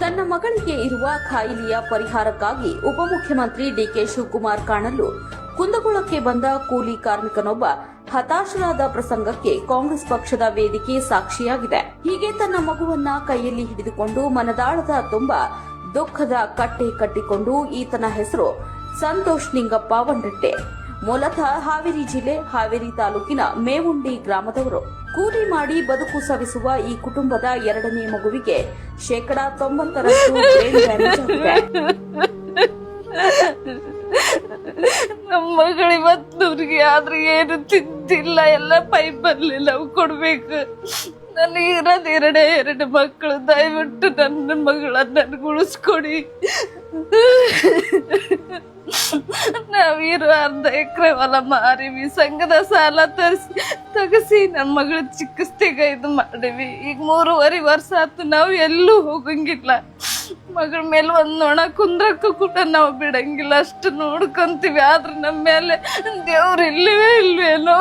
ತನ್ನ ಮಗಳಿಗೆ ಇರುವ ಕಾಯಿಲೆಯ ಪರಿಹಾರಕ್ಕಾಗಿ ಉಪಮುಖ್ಯಮಂತ್ರಿ ಡಿಕೆ ಶಿವಕುಮಾರ್ ಕಾಣಲು ಕುಂದಗೋಳಕ್ಕೆ ಬಂದ ಕೂಲಿ ಕಾರ್ಮಿಕನೊಬ್ಬ ಹತಾಶರಾದ ಪ್ರಸಂಗಕ್ಕೆ ಕಾಂಗ್ರೆಸ್ ಪಕ್ಷದ ವೇದಿಕೆ ಸಾಕ್ಷಿಯಾಗಿದೆ. ಹೀಗೆ ತನ್ನ ಮಗುವನ್ನ ಕೈಯಲ್ಲಿ ಹಿಡಿದುಕೊಂಡು ಮನದಾಳದ ತುಂಬ ದುಃಖದ ಕಟ್ಟೆ ಕಟ್ಟಿಕೊಂಡು ಈತನ ಹೆಸರು ಸಂತೋಷ್ ನಿಂಗಪ್ಪ ವಂಡಟ್ಟೆ. ಮೂಲತಃ ಹಾವೇರಿ ಜಿಲ್ಲೆ ಹಾವೇರಿ ತಾಲೂಕಿನ ಮೇವುಂಡಿ ಗ್ರಾಮದವರು. ಕೂಲಿ ಮಾಡಿ ಬದುಕು ಸವಿಸುವ ಈ ಕುಟುಂಬದ ಎರಡನೇ ಮಗುವಿಗೆ 90% ಬ್ರೈನ್ ಡ್ಯಾಮೇಜ್ ಆಗಿದೆ. ನಮ್ಮ ಮಗಳು ಇವತ್ತೂರಿಗೆ ಆದ್ರೆ ಏನು ತಿಂದಿಲ್ಲ, ಎಲ್ಲ ಪೈಪಲ್ಲಿ ನಾವು ಕೊಡ್ಬೇಕು. ನನಗೆ ಇರೋದು ಎರಡು ಮಕ್ಕಳು. ದಯವಿಟ್ಟು ನನ್ನ ಮಗಳನ್ನ ನನಗೆ ಉಳಿಸ್ಕೊಡಿ. ನಾವಿರೋ 1/2 ಎಕರೆ ಹೊಲ ಮಾರಿವಿ, ಸಂಘದ ಸಾಲ ತಗಸಿ ನನ್ನ ಮಗಳ ಚಿಕಿತ್ಸೆಗೆ ಇದು ಮಾಡಿವಿ. ಈಗ 3.5 ವರ್ಷ ಆಯ್ತು, ನಾವು ಎಲ್ಲೂ ಹೋಗಂಗಿಲ್ಲ. ಮಗಳ ಮೇಲೆ ಒಂದ್ ನೊಣ ಕುಂದ್ರಕ್ಕೂ ಕೂಡ ನಾವು ಬಿಡಂಗಿಲ್ಲ, ಅಷ್ಟು ನೋಡ್ಕೊಂತೀವಿ. ಆದ್ರೆ ನಮ್ಮ ಮೇಲೆ ದೇವ್ರು ಇಲ್ವೇನೋ.